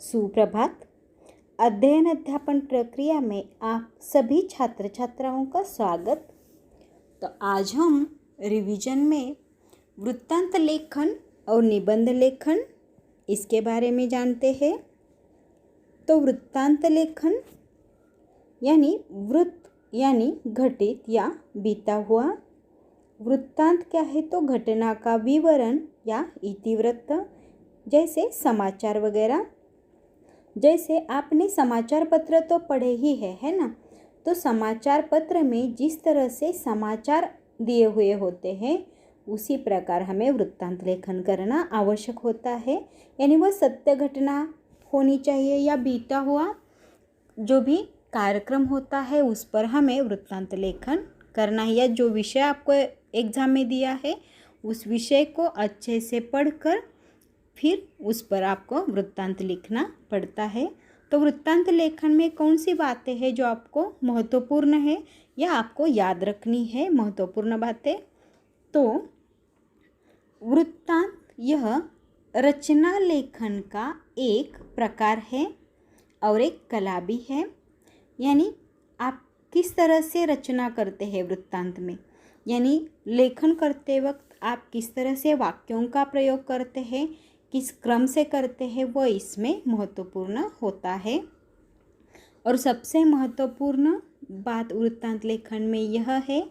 सुप्रभात। अध्ययन अध्यापन प्रक्रिया में आप सभी छात्र छात्राओं का स्वागत। तो आज हम रिवीजन में वृत्तांत लेखन और निबंध लेखन इसके बारे में जानते हैं। तो वृत्तांत लेखन यानी वृत्त यानी घटित या बीता हुआ। वृत्तांत क्या है? तो घटना का विवरण या इतिवृत्त, जैसे समाचार वगैरह। जैसे आपने समाचार पत्र तो पढ़े ही है ना। तो समाचार पत्र में जिस तरह से समाचार दिए हुए होते हैं उसी प्रकार हमें वृत्तांत लेखन करना आवश्यक होता है। यानी वह सत्य घटना होनी चाहिए या बीता हुआ जो भी कार्यक्रम होता है उस पर हमें वृत्तांत लेखन करना है। या जो विषय आपको एग्जाम में दिया है उस विषय को अच्छे से पढ़कर फिर उस पर आपको वृत्तांत लिखना पड़ता है। तो वृत्तांत लेखन में कौन सी बातें हैं जो आपको महत्वपूर्ण है या आपको याद रखनी है महत्वपूर्ण बातें? तो वृत्तांत यह रचना लेखन का एक प्रकार है और एक कला भी है। यानी आप किस तरह से रचना करते हैं वृत्तांत में, यानी लेखन करते वक्त आप किस तरह से वाक्यों का प्रयोग करते हैं, किस क्रम से करते हैं, वह इसमें महत्वपूर्ण होता है। और सबसे महत्वपूर्ण बात वृत्तांत लेखन में यह है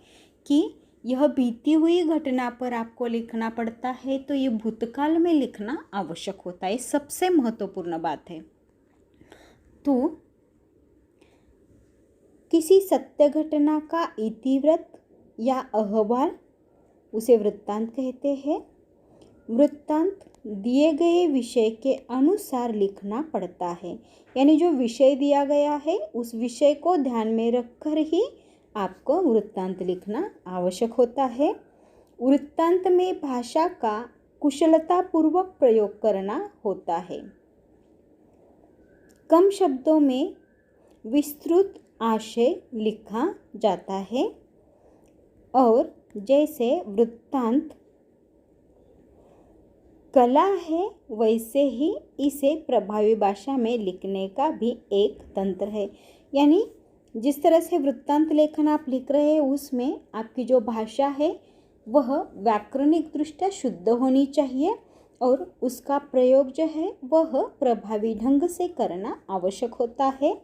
कि यह बीती हुई घटना पर आपको लिखना पड़ता है। तो ये भूतकाल में लिखना आवश्यक होता है, सबसे महत्वपूर्ण बात है। तो किसी सत्य घटना का इतिवृत्त या अहवाल उसे वृत्तांत कहते हैं। वृत्तांत दिए गए विषय के अनुसार लिखना पड़ता है। यानी जो विषय दिया गया है उस विषय को ध्यान में रखकर ही आपको वृत्तांत लिखना आवश्यक होता है। वृत्तांत में भाषा का कुशलतापूर्वक प्रयोग करना होता है। कम शब्दों में विस्तृत आशय लिखा जाता है। और जैसे वृत्तांत कला है वैसे ही इसे प्रभावी भाषा में लिखने का भी एक तंत्र है। यानी जिस तरह से वृत्तांत लेखन आप लिख रहे हैं उसमें आपकी जो भाषा है वह व्याकरणिक दृष्टया शुद्ध होनी चाहिए और उसका प्रयोग जो है वह प्रभावी ढंग से करना आवश्यक होता है।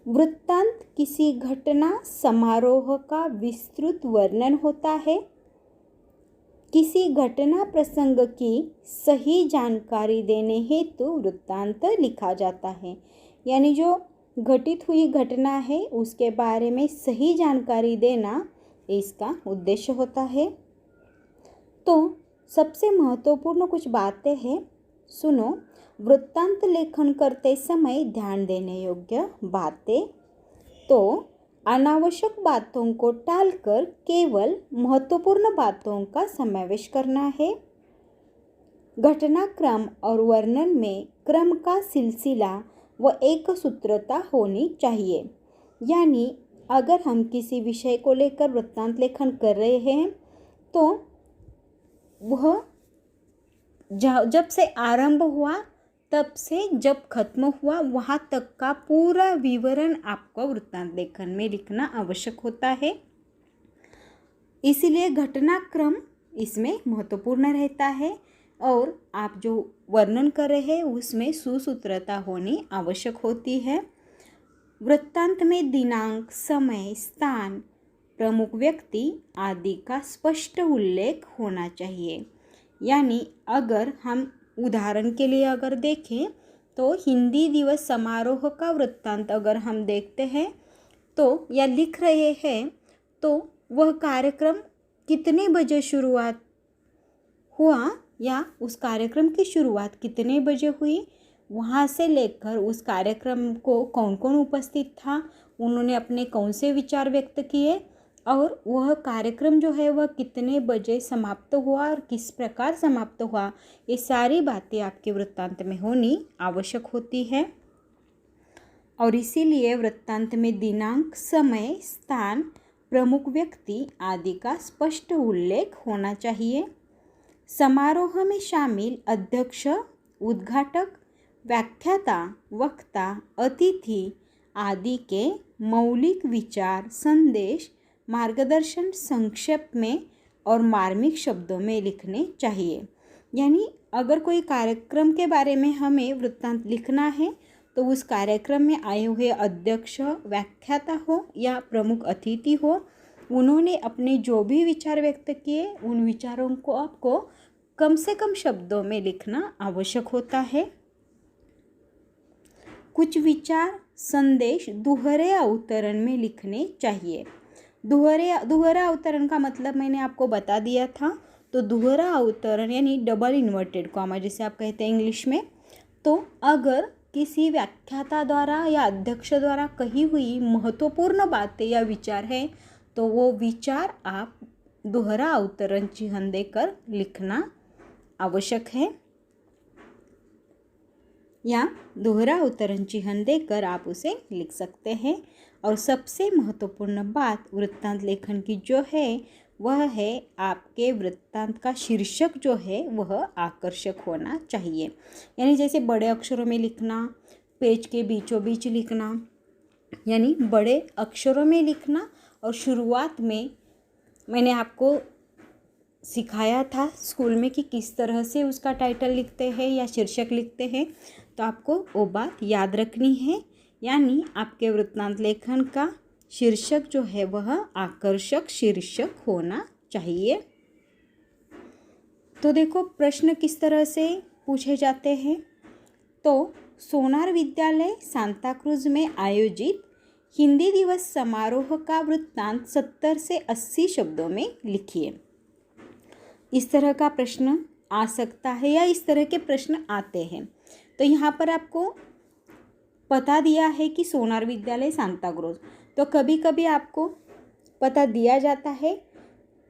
वृत्तांत किसी घटना समारोह का विस्तृत वर्णन होता है। किसी घटना प्रसंग की सही जानकारी देने हेतु वृत्तांत लिखा जाता है। यानी जो घटित हुई घटना है उसके बारे में सही जानकारी देना इसका उद्देश्य होता है। तो सबसे महत्वपूर्ण कुछ बातें हैं, सुनो। वृत्तांत लेखन करते समय ध्यान देने योग्य बातें। तो अनावश्यक बातों को टालकर केवल महत्वपूर्ण बातों का समावेश करना है। घटनाक्रम और वर्णन में क्रम का सिलसिला व एक सूत्रता होनी चाहिए। यानी अगर हम किसी विषय को लेकर वृत्तांत लेखन कर रहे हैं तो वह जब से आरंभ हुआ तब से जब खत्म हुआ वहाँ तक का पूरा विवरण आपको वृत्तांत लेखन में लिखना आवश्यक होता है। इसीलिए घटनाक्रम इसमें महत्वपूर्ण रहता है और आप जो वर्णन कर रहे हैं उसमें सुसूत्रता होनी आवश्यक होती है। वृत्तांत में दिनांक, समय, स्थान, प्रमुख व्यक्ति आदि का स्पष्ट उल्लेख होना चाहिए। यानी अगर हम उदाहरण के लिए अगर देखें तो हिंदी दिवस समारोह का वृत्तांत अगर हम देखते हैं तो या लिख रहे हैं तो वह कार्यक्रम कितने बजे शुरुआत हुआ या उस कार्यक्रम की शुरुआत कितने बजे हुई, वहाँ से लेकर उस कार्यक्रम को कौन कौन उपस्थित था, उन्होंने अपने कौन से विचार व्यक्त किए और वह कार्यक्रम जो है वह कितने बजे समाप्त हुआ और किस प्रकार समाप्त हुआ, ये सारी बातें आपके वृत्तांत में होनी आवश्यक होती है। और इसीलिए वृत्तांत में दिनांक, समय, स्थान, प्रमुख व्यक्ति आदि का स्पष्ट उल्लेख होना चाहिए। समारोह में शामिल अध्यक्ष, उद्घाटक, व्याख्याता, वक्ता, अतिथि आदि के मौलिक विचार, संदेश, मार्गदर्शन संक्षेप में और मार्मिक शब्दों में लिखने चाहिए। यानी अगर कोई कार्यक्रम के बारे में हमें वृत्तांत लिखना है तो उस कार्यक्रम में आए हुए अध्यक्ष, व्याख्याता हो या प्रमुख अतिथि हो, उन्होंने अपने जो भी विचार व्यक्त किए उन विचारों को आपको कम से कम शब्दों में लिखना आवश्यक होता है। कुछ विचार, संदेश दोहरे अवतरण में लिखने चाहिए। दोहरा अवतरण का मतलब मैंने आपको बता दिया था। तो दोहरा अवतरण यानी डबल इन्वर्टेड कॉमा जिसे आप कहते हैं इंग्लिश में। तो अगर किसी व्याख्याता द्वारा या अध्यक्ष द्वारा कही हुई महत्वपूर्ण बातें या विचार है तो वो विचार आप दोहरा अवतरण चिन्ह देकर लिखना आवश्यक है, या दोहरा अवतरण चिन्ह देकर आप उसे लिख सकते हैं। और सबसे महत्वपूर्ण बात वृत्तांत लेखन की जो है वह है आपके वृत्तांत का शीर्षक जो है वह आकर्षक होना चाहिए। यानी जैसे बड़े अक्षरों में लिखना, पेज के बीचों बीच लिखना, यानी बड़े अक्षरों में लिखना। और शुरुआत में मैंने आपको सिखाया था स्कूल में कि किस तरह से उसका टाइटल लिखते हैं या शीर्षक लिखते हैं, तो आपको वो बात याद रखनी है। यानी आपके वृत्तांत लेखन का शीर्षक जो है वह आकर्षक शीर्षक होना चाहिए। तो देखो प्रश्न किस तरह से पूछे जाते हैं। तो सोनार विद्यालय सांताक्रूज में आयोजित हिंदी दिवस समारोह का वृत्तांत 70 से 80 शब्दों में लिखिए। इस तरह का प्रश्न आ सकता है या इस तरह के प्रश्न आते हैं। तो यहाँ पर आपको पता दिया है कि सोनार विद्यालय सांताक्रूज, तो कभी कभी आपको पता दिया जाता है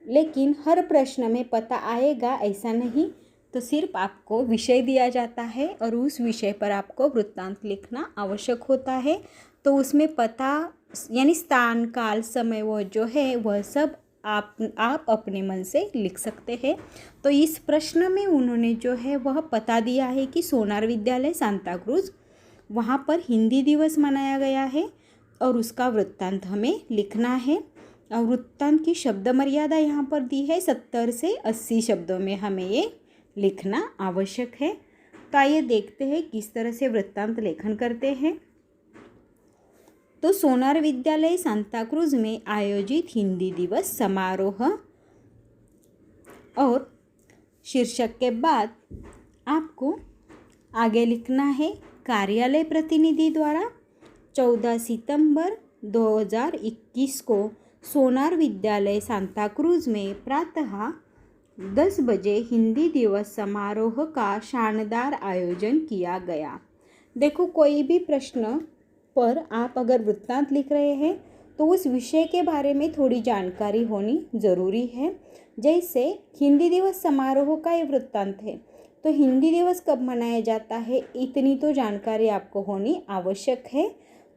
लेकिन हर प्रश्न में पता आएगा ऐसा नहीं। तो सिर्फ आपको विषय दिया जाता है और उस विषय पर आपको वृत्तांत लिखना आवश्यक होता है। तो उसमें पता यानी स्थान, काल, समय वह जो है वह सब आप अपने मन से लिख सकते हैं। तो इस प्रश्न में उन्होंने जो है वह पता दिया है कि सोनार विद्यालय सांताक्रूज वहाँ पर हिंदी दिवस मनाया गया है और उसका वृत्तांत हमें लिखना है। और वृत्तांत की शब्द मर्यादा यहाँ पर दी है 70 से 80 शब्दों में हमें ये लिखना आवश्यक है। तो आइए देखते हैं किस तरह से वृत्तांत लेखन करते हैं। तो सोनार विद्यालय सांताक्रूज में आयोजित हिंदी दिवस समारोह और शीर्षक के बाद आपको आगे लिखना है कार्यालय प्रतिनिधि द्वारा 14 सितंबर 2021 को सोनार विद्यालय सांताक्रूज में प्रातः 10 बजे हिंदी दिवस समारोह का शानदार आयोजन किया गया। देखो कोई भी प्रश्न पर आप अगर वृत्तांत लिख रहे हैं तो उस विषय के बारे में थोड़ी जानकारी होनी ज़रूरी है। जैसे हिंदी दिवस समारोह का ये वृत्तांत है तो हिंदी दिवस कब मनाया जाता है इतनी तो जानकारी आपको होनी आवश्यक है।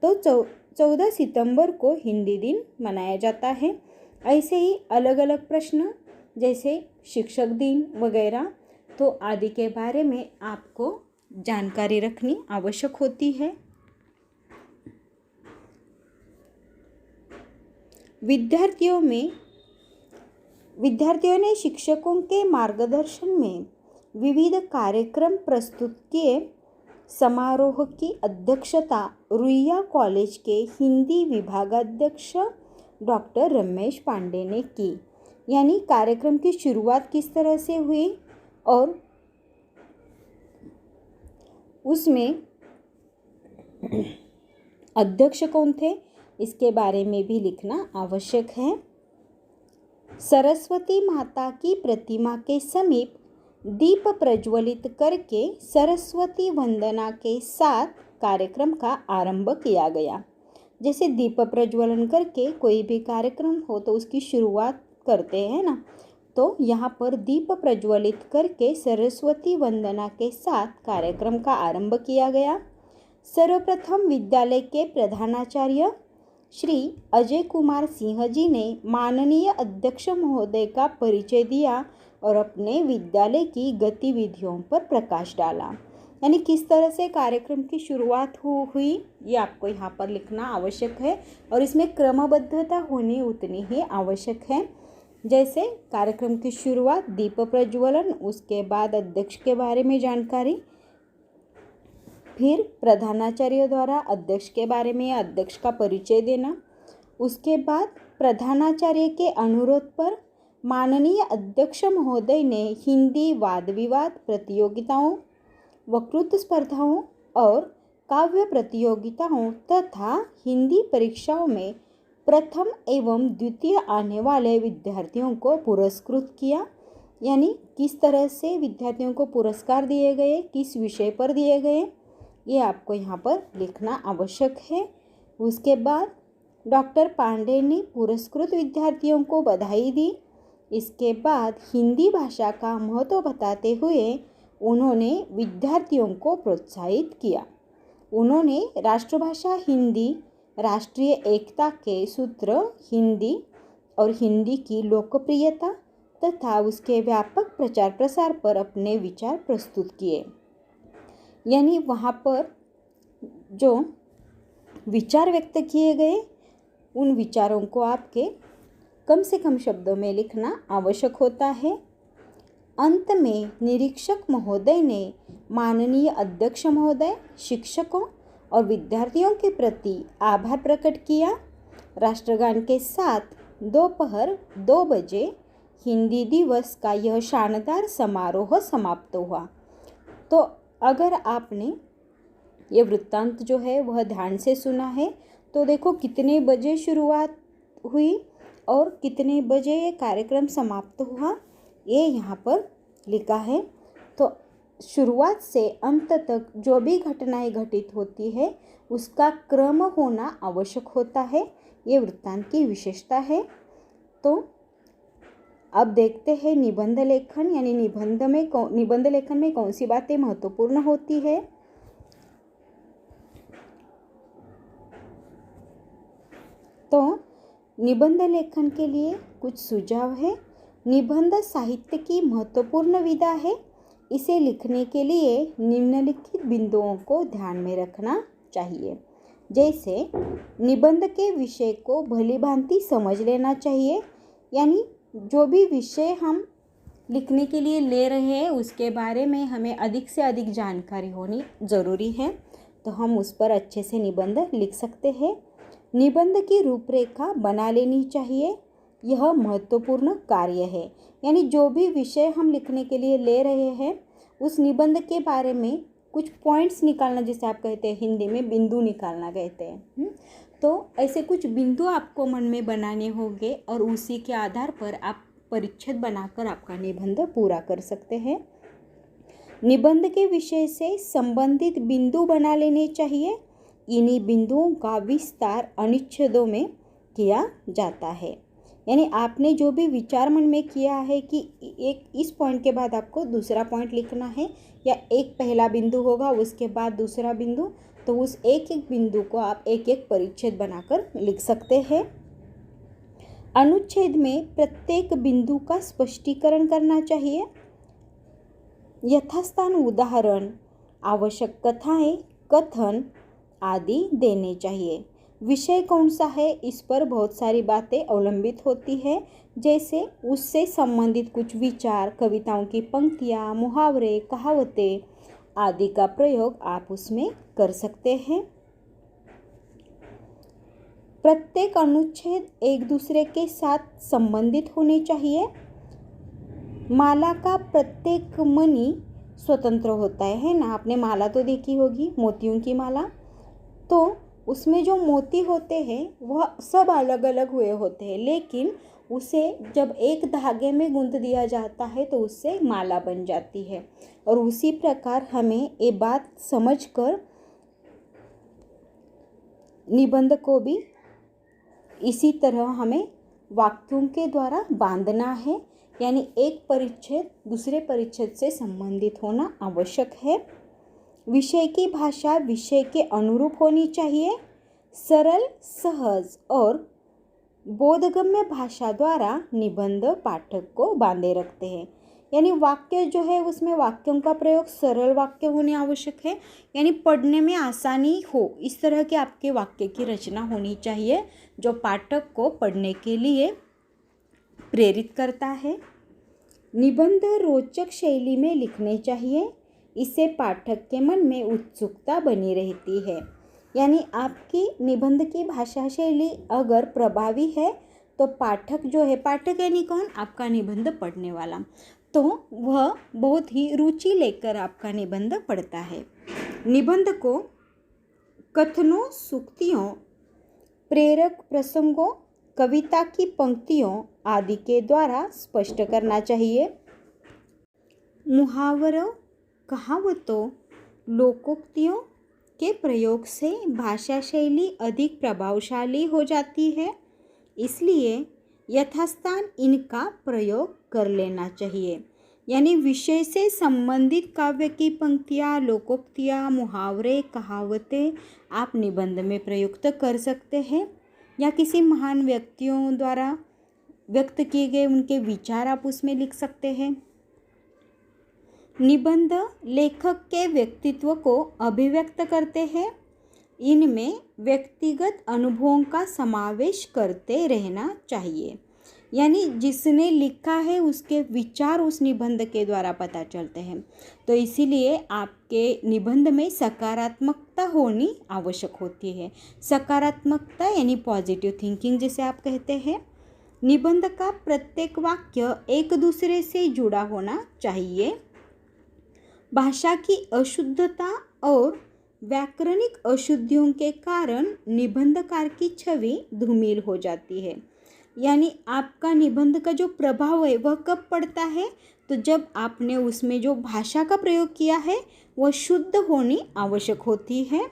तो 14 सितंबर को हिंदी दिन मनाया जाता है। ऐसे ही अलग अलग प्रश्न जैसे शिक्षक दिन वगैरह तो आदि के बारे में आपको जानकारी रखनी आवश्यक होती है। विद्यार्थियों ने शिक्षकों के मार्गदर्शन में विविध कार्यक्रम प्रस्तुत किए। समारोह की अध्यक्षता रुईया कॉलेज के हिंदी विभागाध्यक्ष डॉक्टर रमेश पांडे ने की। यानी कार्यक्रम की शुरुआत किस तरह से हुई और उसमें अध्यक्ष कौन थे इसके बारे में भी लिखना आवश्यक है। सरस्वती माता की प्रतिमा के समीप दीप प्रज्वलित करके सरस्वती वंदना के साथ कार्यक्रम का आरंभ किया गया। जैसे दीप प्रज्वलन करके कोई भी कार्यक्रम हो तो उसकी शुरुआत करते हैं ना, तो यहाँ पर दीप प्रज्वलित करके सरस्वती वंदना के साथ कार्यक्रम का आरंभ किया गया। सर्वप्रथम विद्यालय के प्रधानाचार्य श्री अजय कुमार सिंह जी ने माननीय अध्यक्ष महोदय का परिचय दिया और अपने विद्यालय की गतिविधियों पर प्रकाश डाला। यानी किस तरह से कार्यक्रम की शुरुआत हुई ये आपको यहाँ पर लिखना आवश्यक है और इसमें क्रमबद्धता होनी उतनी ही आवश्यक है। जैसे कार्यक्रम की शुरुआत, दीप प्रज्वलन, उसके बाद अध्यक्ष के बारे में जानकारी, फिर प्रधानाचार्य द्वारा अध्यक्ष के बारे में अध्यक्ष का परिचय देना, उसके बाद प्रधानाचार्य के अनुरोध पर माननीय अध्यक्ष महोदय ने हिंदी वाद विवाद प्रतियोगिताओं, वक्तृत्व स्पर्धाओं और काव्य प्रतियोगिताओं तथा हिंदी परीक्षाओं में प्रथम एवं द्वितीय आने वाले विद्यार्थियों को पुरस्कृत किया। यानी किस तरह से विद्यार्थियों को पुरस्कार दिए गए, किस विषय पर दिए गए, ये आपको यहाँ पर लिखना आवश्यक है। उसके बाद डॉक्टर पांडे ने पुरस्कृत विद्यार्थियों को बधाई दी। इसके बाद हिंदी भाषा का महत्व बताते हुए उन्होंने विद्यार्थियों को प्रोत्साहित किया। उन्होंने राष्ट्रभाषा हिंदी, राष्ट्रीय एकता के सूत्र हिंदी और हिंदी की लोकप्रियता तथा उसके व्यापक प्रचार प्रसार पर अपने विचार प्रस्तुत किए। यानी वहाँ पर जो विचार व्यक्त किए गए उन विचारों को आपके कम से कम शब्दों में लिखना आवश्यक होता है। अंत में निरीक्षक महोदय ने माननीय अध्यक्ष महोदय, शिक्षकों और विद्यार्थियों के प्रति आभार प्रकट किया। राष्ट्रगान के साथ दोपहर 2 बजे हिंदी दिवस का यह शानदार समारोह समाप्त हुआ। तो अगर आपने ये वृत्तांत जो है वह ध्यान से सुना है तो देखो कितने बजे शुरुआत हुई और कितने बजे ये कार्यक्रम समाप्त हुआ, ये यहाँ पर लिखा है। तो शुरुआत से अंत तक जो भी घटनाएं घटित होती है उसका क्रम होना आवश्यक होता है, ये वृत्तांत की विशेषता है। तो अब देखते हैं निबंध लेखन, यानी निबंध लेखन में कौन सी बातें महत्वपूर्ण होती है। तो निबंध लेखन के लिए कुछ सुझाव है। निबंध साहित्य की महत्वपूर्ण विधा है। इसे लिखने के लिए निम्नलिखित बिंदुओं को ध्यान में रखना चाहिए। जैसे निबंध के विषय को भली भांति समझ लेना चाहिए, यानी जो भी विषय हम लिखने के लिए ले रहे हैं उसके बारे में हमें अधिक से अधिक जानकारी होनी ज़रूरी है, तो हम उस पर अच्छे से निबंध लिख सकते हैं। निबंध की रूपरेखा बना लेनी चाहिए, यह महत्वपूर्ण कार्य है। यानी जो भी विषय हम लिखने के लिए ले रहे हैं उस निबंध के बारे में कुछ पॉइंट्स निकालना, जिसे आप कहते हैं हिंदी में बिंदु निकालना कहते हैं। तो ऐसे कुछ बिंदु आपको मन में बनाने होंगे और उसी के आधार पर आप परिच्छेद बनाकर आपका निबंध पूरा कर सकते हैं। निबंध के विषय से संबंधित बिंदु बना लेने चाहिए। इन्हीं बिंदुओं का विस्तार अनुच्छेदों में किया जाता है। यानी आपने जो भी विचार मन में किया है कि एक इस पॉइंट के बाद आपको दूसरा पॉइंट लिखना है, या एक पहला बिंदु होगा उसके बाद दूसरा बिंदु, तो उस एक एक बिंदु को आप एक एक परिच्छेद बनाकर लिख सकते हैं। अनुच्छेद में प्रत्येक बिंदु का स्पष्टीकरण करना चाहिए। यथास्थान उदाहरण, आवश्यक कथाएं, कथन आदि देने चाहिए। विषय कौन सा है इस पर बहुत सारी बातें अवलंबित होती है, जैसे उससे संबंधित कुछ विचार, कविताओं की पंक्तियाँ, मुहावरे, कहावतें आदि का प्रयोग आप उसमें कर सकते हैं। प्रत्येक अनुच्छेद एक दूसरे के साथ संबंधित होने चाहिए। माला का प्रत्येक मणि स्वतंत्र होता है ना, आपने माला तो देखी होगी, मोतियों की माला, तो उसमें जो मोती होते हैं वह सब अलग अलग हुए होते हैं, लेकिन उसे जब एक धागे में गूंथ दिया जाता है तो उससे माला बन जाती है। और उसी प्रकार हमें ये बात समझकर निबंध को भी इसी तरह हमें वाक्यों के द्वारा बांधना है, यानी एक परिच्छेद दूसरे परिच्छेद से संबंधित होना आवश्यक है। विषय की भाषा विषय के अनुरूप होनी चाहिए। सरल, सहज और बोधगम्य भाषा द्वारा निबंध पाठक को बांधे रखते हैं। यानी वाक्य जो है उसमें वाक्यों का प्रयोग सरल वाक्य होने आवश्यक है, यानी पढ़ने में आसानी हो इस तरह के आपके वाक्य की रचना होनी चाहिए जो पाठक को पढ़ने के लिए प्रेरित करता है। निबंध रोचक शैली में लिखने चाहिए, इससे पाठक के मन में उत्सुकता बनी रहती है। यानी आपकी निबंध की भाषा शैली अगर प्रभावी है तो पाठक जो है, पाठक यानी कौन, आपका निबंध पढ़ने वाला, तो वह बहुत ही रुचि लेकर आपका निबंध पढ़ता है। निबंध को कथनों, सूक्तियों, प्रेरक प्रसंगों, कविता की पंक्तियों आदि के द्वारा स्पष्ट करना चाहिए। मुहावरों, कहावतों, लोकोक्तियों के प्रयोग से भाषा शैली अधिक प्रभावशाली हो जाती है, इसलिए यथास्थान इनका प्रयोग कर लेना चाहिए। यानी विषय से संबंधित काव्य की पंक्तियाँ, लोकोक्तियाँ, मुहावरे, कहावतें आप निबंध में प्रयुक्त कर सकते हैं, या किसी महान व्यक्तियों द्वारा व्यक्त किए गए उनके विचार आप उसमें लिख सकते हैं। निबंध लेखक के व्यक्तित्व को अभिव्यक्त करते हैं, इनमें व्यक्तिगत अनुभवों का समावेश करते रहना चाहिए। यानी जिसने लिखा है उसके विचार उस निबंध के द्वारा पता चलते हैं, तो इसीलिए आपके निबंध में सकारात्मकता होनी आवश्यक होती है। सकारात्मकता यानी पॉजिटिव थिंकिंग जिसे आप कहते हैं। निबंध का प्रत्येक वाक्य एक दूसरे से जुड़ा होना चाहिए। भाषा की अशुद्धता और व्याकरणिक अशुद्धियों के कारण निबंधकार की छवि धूमिल हो जाती है। यानी आपका निबंध का जो प्रभाव है वह कब पड़ता है, तो जब आपने उसमें जो भाषा का प्रयोग किया है वह शुद्ध होनी आवश्यक होती है।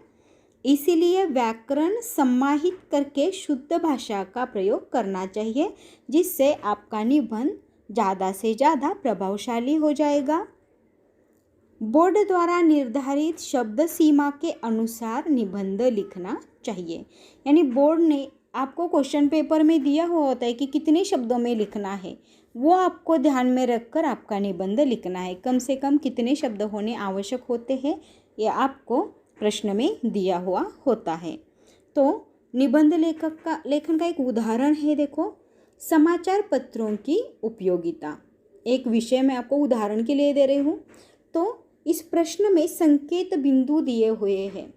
इसीलिए व्याकरण सम्माहित करके शुद्ध भाषा का प्रयोग करना चाहिए, जिससे आपका निबंध ज़्यादा से ज़्यादा प्रभावशाली हो जाएगा। बोर्ड द्वारा निर्धारित शब्द सीमा के अनुसार निबंध लिखना चाहिए। यानी बोर्ड ने आपको क्वेश्चन पेपर में दिया हुआ होता है कि कितने शब्दों में लिखना है, वो आपको ध्यान में रखकर आपका निबंध लिखना है। कम से कम कितने शब्द होने आवश्यक होते हैं ये आपको प्रश्न में दिया हुआ होता है। तो निबंध लेखन का एक उदाहरण है, देखो, समाचार पत्रों की उपयोगिता। एक विषय मैं आपको उदाहरण के लिए दे रही हूँ। तो इस प्रश्न में संकेत बिंदु दिए हुए हैं।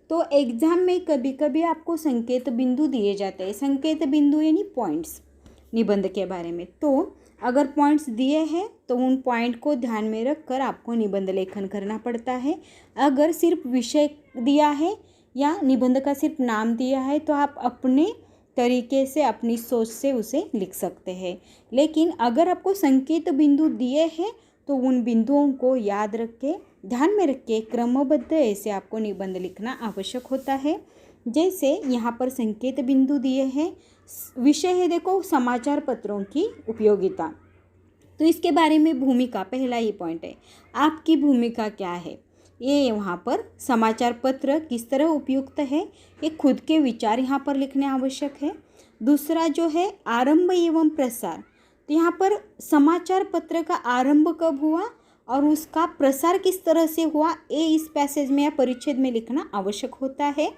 तो एग्ज़ाम में कभी कभी आपको संकेत बिंदु दिए जाते हैं। संकेत बिंदु यानी पॉइंट्स निबंध के बारे में। तो अगर पॉइंट्स दिए हैं तो उन पॉइंट को ध्यान में रखकर आपको निबंध लेखन करना पड़ता है। अगर सिर्फ विषय दिया है या निबंध का सिर्फ नाम दिया है तो आप अपने तरीके से, अपनी सोच से उसे लिख सकते हैं। लेकिन अगर आपको संकेत बिंदु दिए हैं तो उन बिंदुओं को याद रख के, ध्यान में रख के क्रमबद्ध ऐसे आपको निबंध लिखना आवश्यक होता है। जैसे यहाँ पर संकेत बिंदु दिए हैं, विषय है देखो समाचार पत्रों की उपयोगिता। तो इसके बारे में भूमिका, पहला ही पॉइंट है, आपकी भूमिका क्या है। ये वहाँ पर समाचार पत्र किस तरह उपयुक्त है, ये खुद के विचार यहाँ पर लिखने आवश्यक है। दूसरा जो है आरंभ एवं प्रसार। तो यहाँ पर समाचार पत्र का आरंभ कब हुआ और उसका प्रसार किस तरह से हुआ, ये इस पैसेज में या परिच्छेद में लिखना आवश्यक होता है।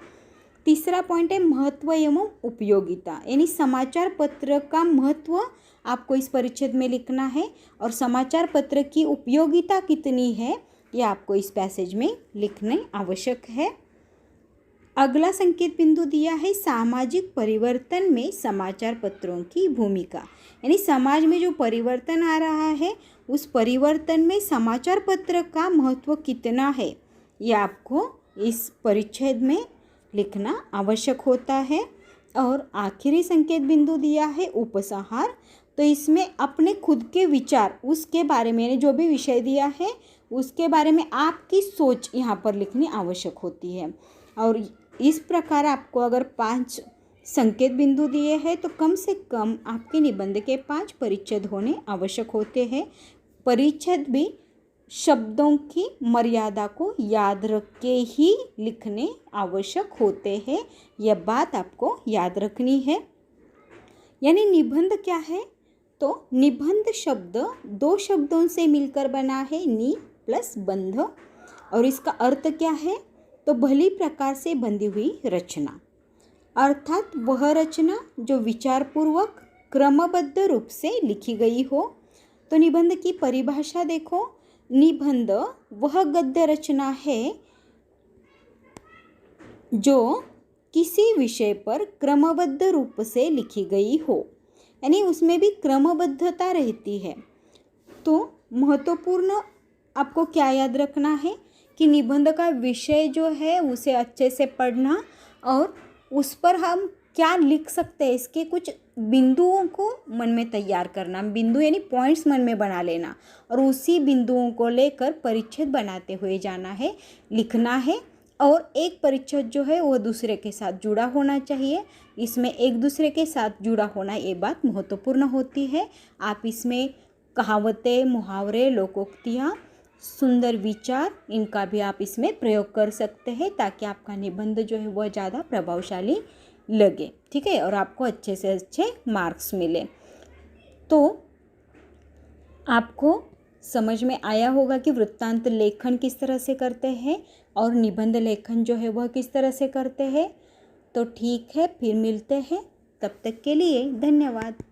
तीसरा पॉइंट है महत्व एवं उपयोगिता, यानी समाचार पत्र का महत्व आपको इस परिच्छेद में लिखना है और समाचार पत्र की उपयोगिता कितनी है ये आपको इस पैसेज में लिखने आवश्यक है। अगला संकेत बिंदु दिया है सामाजिक परिवर्तन में समाचार पत्रों की भूमिका, यानी समाज में जो परिवर्तन आ रहा है उस परिवर्तन में समाचार पत्र का महत्व कितना है ये आपको इस परिच्छेद में लिखना आवश्यक होता है। और आखिरी संकेत बिंदु दिया है उपसंहार। तो इसमें अपने खुद के विचार उसके बारे में, जो भी विषय दिया है उसके बारे में आपकी सोच यहाँ पर लिखनी आवश्यक होती है। और इस प्रकार आपको अगर 5 संकेत बिंदु दिए हैं तो कम से कम आपके निबंध के 5 परिच्छेद होने आवश्यक होते हैं। परिच्छेद भी शब्दों की मर्यादा को याद रख के ही लिखने आवश्यक होते हैं, यह बात आपको याद रखनी है। यानी निबंध क्या है, तो निबंध शब्द दो शब्दों से मिलकर बना है, नि प्लस बंध, और इसका अर्थ क्या है? तो भली प्रकार से बंधी हुई रचना, अर्थात वह रचना जो विचारपूर्वक क्रमबद्ध रूप से लिखी गई हो। तो निबंध की परिभाषा देखो, निबंध वह गद्य रचना है जो किसी विषय पर क्रमबद्ध रूप से लिखी गई हो, यानी उसमें भी क्रमबद्धता रहती है। तो महत्वपूर्ण आपको क्या याद रखना है कि निबंध का विषय जो है उसे अच्छे से पढ़ना और उस पर हम क्या लिख सकते हैं इसके कुछ बिंदुओं को मन में तैयार करना, बिंदु यानी पॉइंट्स मन में बना लेना और उसी बिंदुओं को लेकर परिच्छेद बनाते हुए जाना है, लिखना है। और एक परिच्छेद जो है वो दूसरे के साथ जुड़ा होना चाहिए। इसमें एक दूसरे के साथ जुड़ा होना ये बात महत्वपूर्ण होती है। आप इसमें कहावतें, मुहावरे, लोकोक्तियाँ, सुंदर विचार, इनका भी आप इसमें प्रयोग कर सकते हैं ताकि आपका निबंध जो है वह ज़्यादा प्रभावशाली लगे, ठीक है, और आपको अच्छे से अच्छे मार्क्स मिले। तो आपको समझ में आया होगा कि वृत्तांत लेखन किस तरह से करते हैं और निबंध लेखन जो है वह किस तरह से करते हैं। तो ठीक है, फिर मिलते हैं, तब तक के लिए धन्यवाद।